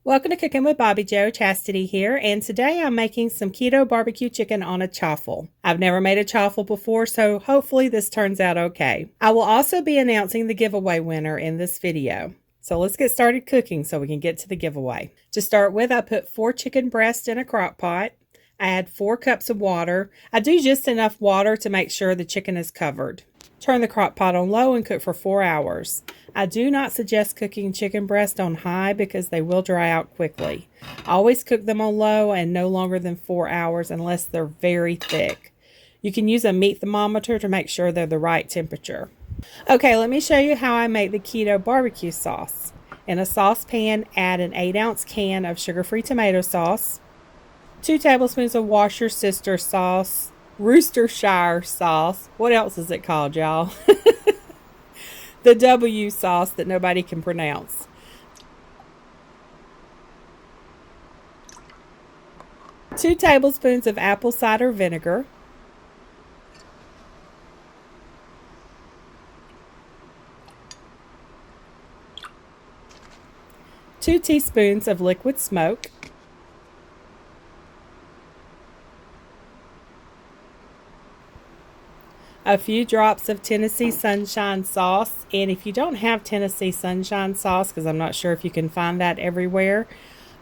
Welcome to Cooking with Bobbi Jo. Chastity here, and today I'm making some keto barbecue chicken on a chaffle. I've never made a chaffle before, so hopefully this turns out okay. I will also be announcing the giveaway winner in this video. So let's get started cooking so we can get to the giveaway. To start with, I put 4 chicken breasts in a crock pot. I add 4 cups of water. I do just enough water to make sure the chicken is covered. Turn the crock pot on low and cook for 4 hours. I do not suggest cooking chicken breast on high because they will dry out quickly. Always cook them on low and no longer than 4 hours unless they're very thick. You can use a meat thermometer to make sure they're the right temperature. Okay, let me show you how I make the keto barbecue sauce. In a saucepan, add an 8-ounce can of sugar-free tomato sauce, 2 tablespoons of Worcestershire sauce, what else is it called, y'all? The W sauce that nobody can pronounce. Two tablespoons of apple cider vinegar. Two teaspoons of liquid smoke. A few drops of Tennessee Sunshine sauce, and if you don't have Tennessee Sunshine sauce, because I'm not sure if you can find that everywhere,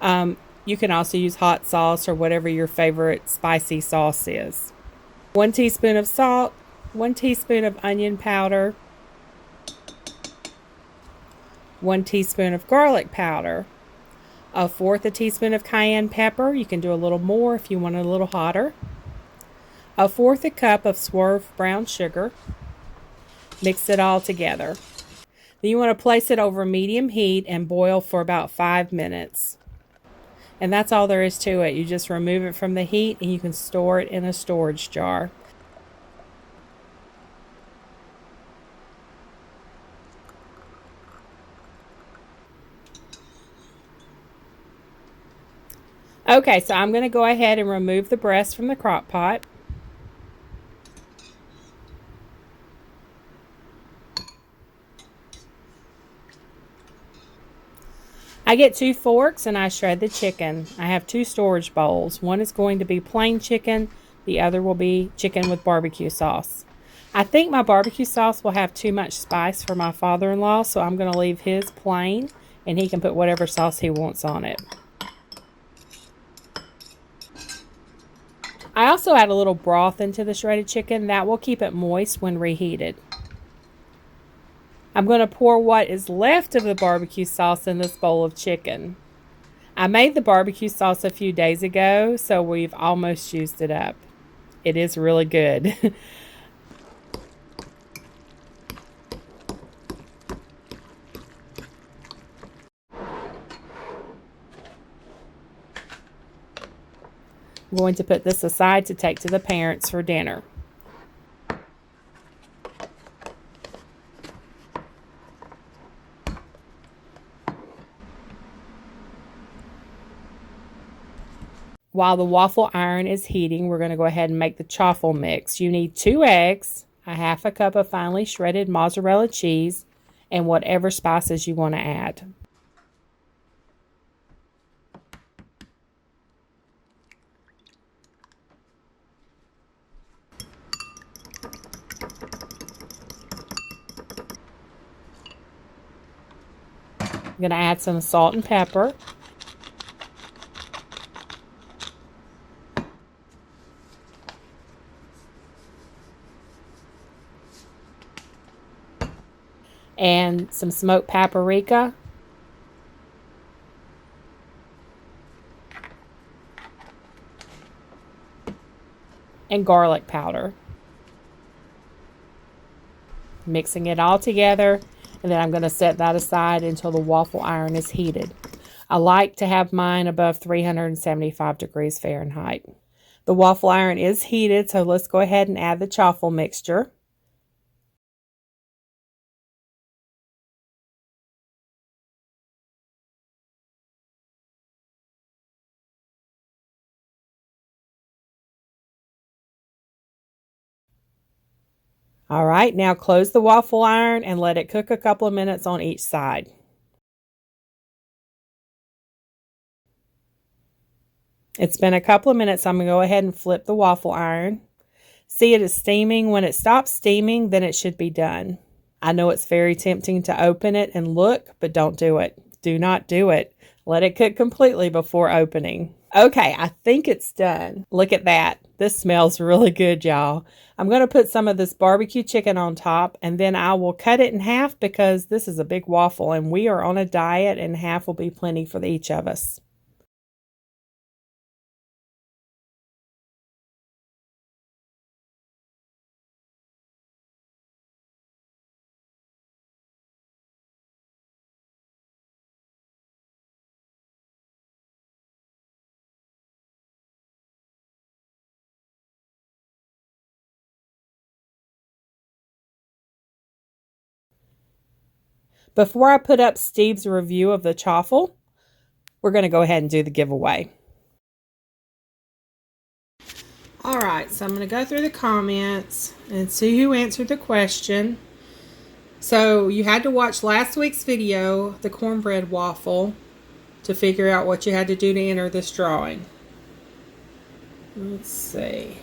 you can also use hot sauce or whatever your favorite spicy sauce is. 1 teaspoon of salt, 1 teaspoon of onion powder, 1 teaspoon of garlic powder, 1/4 teaspoon of cayenne pepper. You can do a little more if you want it a little hotter. 1/4 cup of swerve brown sugar. Mix it all together. Then you want to place it over medium heat and boil for about 5 minutes. And that's all there is to it. You just remove it from the heat and you can store it in a storage jar. Okay, so I'm going to go ahead and remove the breast from the crock pot. I get 2 forks and I shred the chicken. I have 2 storage bowls. One is going to be plain chicken. The other will be chicken with barbecue sauce. I think my barbecue sauce will have too much spice for my father-in-law, so I'm going to leave his plain and he can put whatever sauce he wants on it. I also add a little broth into the shredded chicken. That will keep it moist when reheated. I'm going to pour what is left of the barbecue sauce in this bowl of chicken. I made the barbecue sauce a few days ago, so we've almost used it up. It is really good. I'm going to put this aside to take to the parents for dinner. While the waffle iron is heating, we're going to go ahead and make the chaffle mix. You need 2 eggs, 1/2 cup of finely shredded mozzarella cheese, and whatever spices you want to add. I'm going to add some salt and pepper. And some smoked paprika. And garlic powder. Mixing it all together, and then I'm going to set that aside until the waffle iron is heated. I like to have mine above 375 degrees Fahrenheit. The waffle iron is heated, so let's go ahead and add the chaffle mixture. All right, now close the waffle iron and let it cook a couple of minutes on each side. It's been a couple of minutes, so I'm going to go ahead and flip the waffle iron. See, it is steaming. When it stops steaming, then it should be done. I know it's very tempting to open it and look, but don't do it. Do not do it. Let it cook completely before opening. Okay, I think it's done. Look at that. This smells really good, y'all. I'm going to put some of this barbecue chicken on top, and then I will cut it in half because this is a big waffle, and we are on a diet, and half will be plenty for each of us. Before I put up Steve's review of the Chaffle, we're going to go ahead and do the giveaway. Alright, so I'm going to go through the comments and see who answered the question. So you had to watch last week's video, the cornbread waffle, to figure out what you had to do to enter this drawing. Let's see.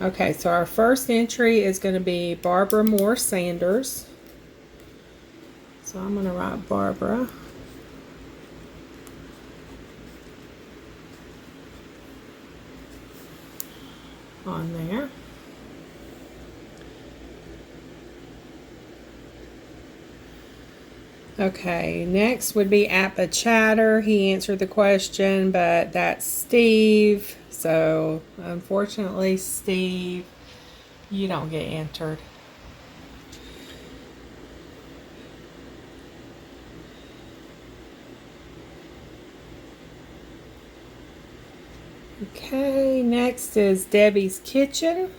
Okay, so our first entry is going to be Barbara Moore Sanders. So I'm going to write Barbara. On there. Okay, next would be Appa Chatter. He answered the question, but that's Steve. So, unfortunately, Steve, you don't get entered. Okay, next is Debbie's Kitchen.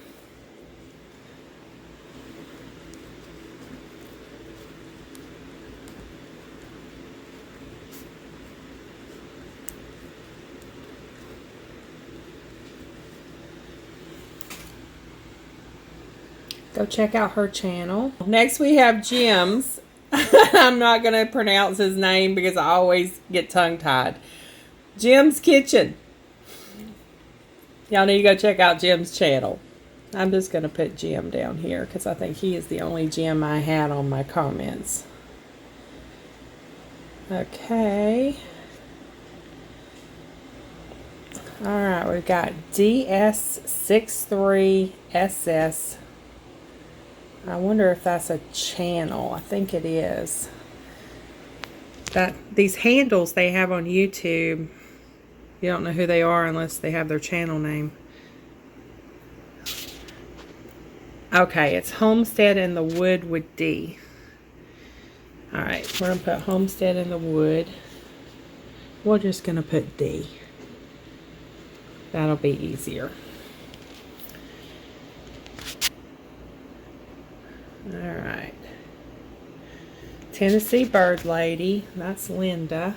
Go check out her channel. Next we have Jim's. I'm not going to pronounce his name because I always get tongue-tied. Jim's Kitchen. Y'all need to go check out Jim's channel. I'm just going to put Jim down here because I think he is the only Jim I had on my comments. Okay. Alright, we've got DS63SS. I wonder if that's a channel. I think it is. These handles they have on YouTube, you don't know who they are unless they have their channel name. Okay, it's Homestead in the Wood with D. Alright, we're going to put Homestead in the Wood. We're just going to put D. That'll be easier. Alright. Tennessee Bird Lady. That's Linda.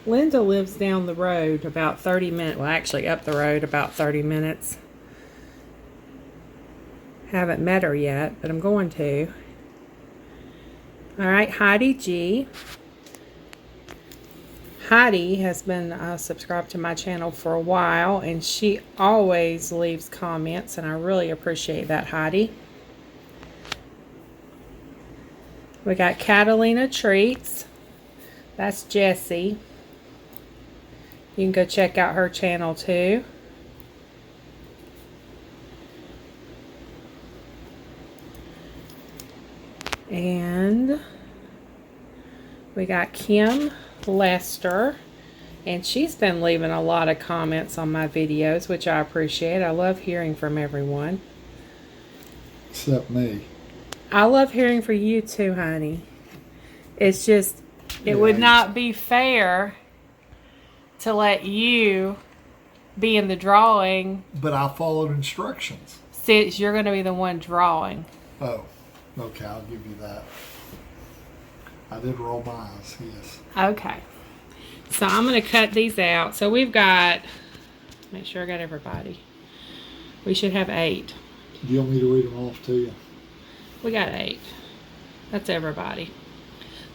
Linda lives down the road about 30 minutes. Well, actually up the road about 30 minutes. Haven't met her yet, but I'm going to. Alright, Heidi G. Heidi has been subscribed to my channel for a while, and she always leaves comments, and I really appreciate that, Heidi. We got Catalina Treats. That's Jessie. You can go check out her channel too. And we got Kim Lester, and she's been leaving a lot of comments on my videos, which I appreciate. I love hearing from everyone. Except me. I love hearing from you too, honey. It's just, it would not be fair to let you be in the drawing. But I followed instructions. Since you're going to be the one drawing. Oh, okay, I'll give you that. I did roll my eyes, yes. Okay. So I'm going to cut these out. So we've got, make sure I got everybody. We should have 8. Do you want me to read them off to you? We got 8. That's everybody.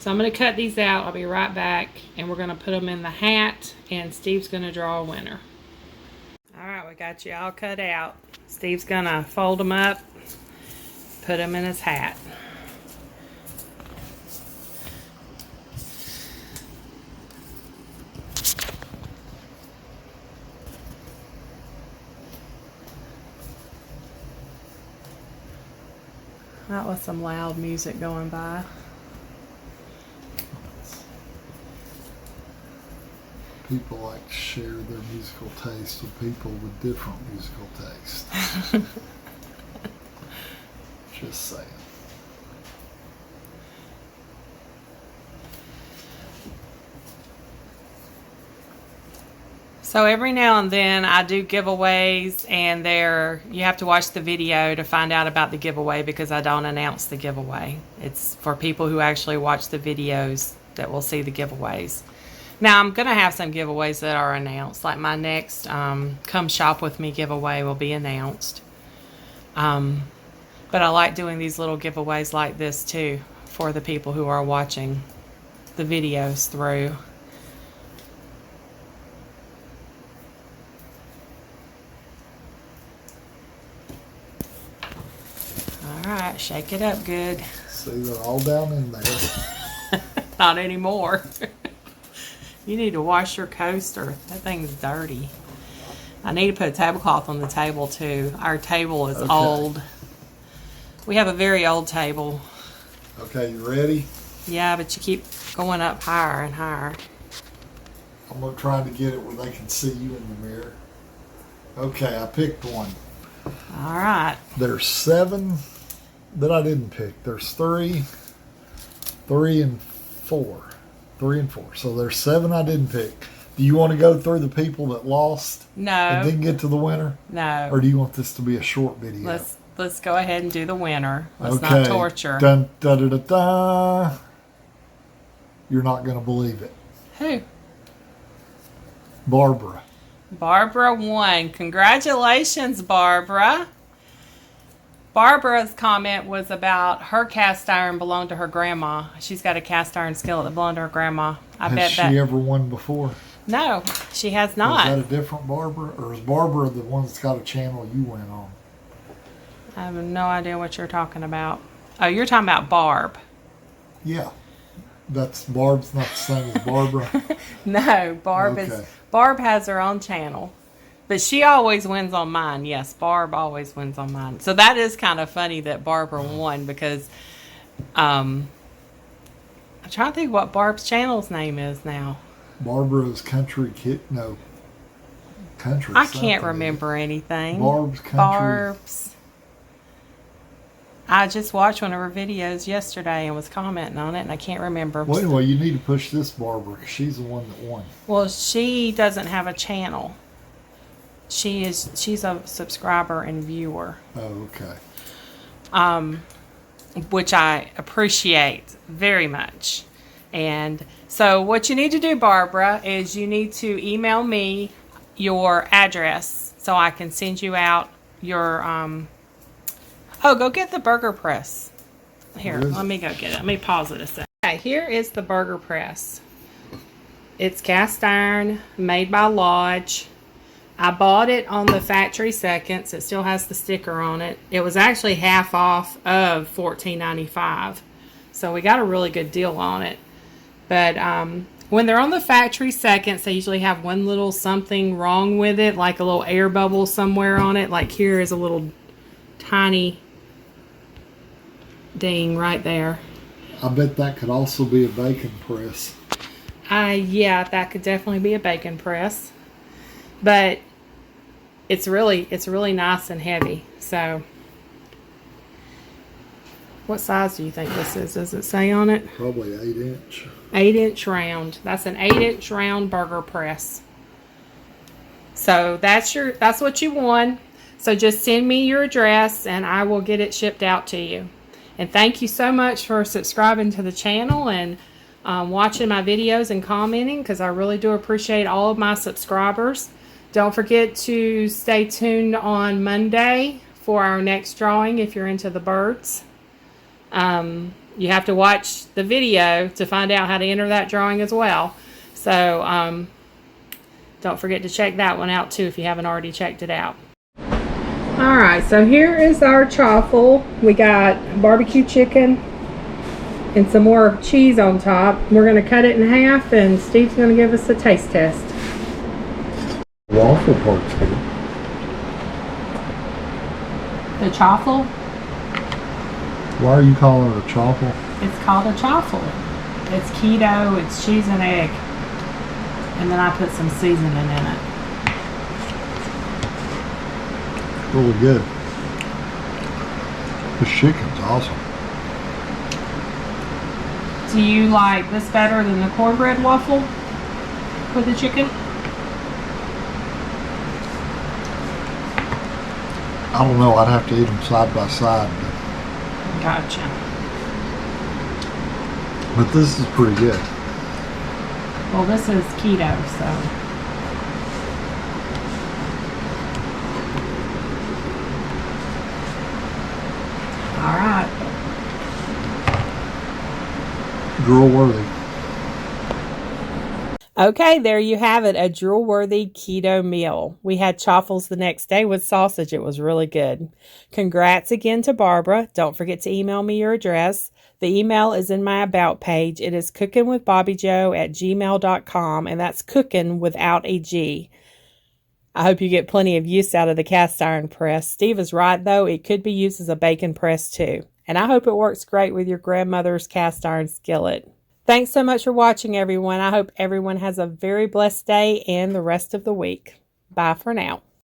So I'm going to cut these out. I'll be right back. And we're going to put them in the hat. And Steve's going to draw a winner. Alright, we got you all cut out. Steve's going to fold them up. Put them in his hat. That was some loud music going by. People like to share their musical taste with people with different musical tastes. Just saying. So every now and then I do giveaways, and you have to watch the video to find out about the giveaway because I don't announce the giveaway. It's for people who actually watch the videos that will see the giveaways. Now I'm going to have some giveaways that are announced, like my next Come Shop With Me giveaway will be announced. But I like doing these little giveaways like this too for the people who are watching the videos through. Alright, shake it up good. See, they're all down in there. Not anymore. You need to wash your coaster. That thing's dirty. I need to put a tablecloth on the table too. Our table is old. We have a very old table. Okay, you ready? Yeah, but you keep going up higher and higher. I'm going to try to get it where they can see you in the mirror. Okay, I picked one. All right. There's 7 that I didn't pick. There's 3 and 4. 3 and 4. So there's 7 I didn't pick. Do you want to go through the people that lost? No. And then get to the winner? No. Or do you want this to be a short video? Let's go ahead and do the winner. Let's okay. not torture. Dun, da, da, da, da. You're not going to believe it. Who? Barbara. Barbara won. Congratulations, Barbara. Barbara's comment was about her cast iron belonged to her grandma. She's got a cast iron skillet that belonged to her grandma. Has she ever won before? No, she has not. Is that a different Barbara? Or is Barbara the one that's got a channel you went on? I have no idea what you're talking about. Oh, you're talking about Barb. Yeah. Barb's not the same as Barbara? No, Barb has her own channel. But she always wins on mine. Yes, Barb always wins on mine. So that is kind of funny that Barbara won because I'm trying to think what Barb's channel's name is now. Barbara's Country Kid. No. Country. I can't remember anything. Barb's Country. Barb's. I just watched one of her videos yesterday and was commenting on it, and I can't remember. Well, you need to push this Barbara because she's the one that won. Well, she doesn't have a channel. She's a subscriber and viewer. Oh, okay. Which I appreciate very much. And so what you need to do, Barbara, is you need to email me your address so I can send you out your go get the burger press. Here, let me go get it. Let me pause it a second. Okay, here is the burger press. It's cast iron, made by Lodge. I bought it on the factory seconds. It still has the sticker on it. It was actually half off of $14.95. So we got a really good deal on it. But when they're on the factory seconds, they usually have one little something wrong with it, like a little air bubble somewhere on it. Like here is a little tiny ding right there. I bet that could also be a bacon press. Yeah, that could definitely be a bacon press. But it's really nice and heavy. So what size do you think this is? Does it say on it? Probably 8-inch. 8-inch round. That's an 8-inch round burger press. So that's what you won. So just send me your address and I will get it shipped out to you. And thank you so much for subscribing to the channel and watching my videos and commenting, because I really do appreciate all of my subscribers. Don't forget to stay tuned on Monday for our next drawing if you're into the birds. you have to watch the video to find out how to enter that drawing as well. So don't forget to check that one out too if you haven't already checked it out. Alright, so here is our chaffle. We got barbecue chicken and some more cheese on top. We're going to cut it in half and Steve's going to give us a taste test. Waffle part's good. The chaffle? Why are you calling it a chaffle? It's called a chaffle. It's keto, it's cheese and egg. And then I put some seasoning in it. Really good. This chicken's awesome. Do you like this better than the cornbread waffle with the chicken? I don't know. I'd have to eat them side by side. Gotcha. But this is pretty good. Well, this is keto, so. All right. Drool worthy. Okay, there you have it, a drool-worthy keto meal. We had chaffles the next day with sausage. It was really good. Congrats again to Barbara. Don't forget to email me your address. The email is in my About page. It is cookinwithbobbijo@gmail.com, and that's cooking without a G. I hope you get plenty of use out of the cast iron press. Steve is right, though. It could be used as a bacon press, too. And I hope it works great with your grandmother's cast iron skillet. Thanks so much for watching, everyone. I hope everyone has a very blessed day and the rest of the week. Bye for now.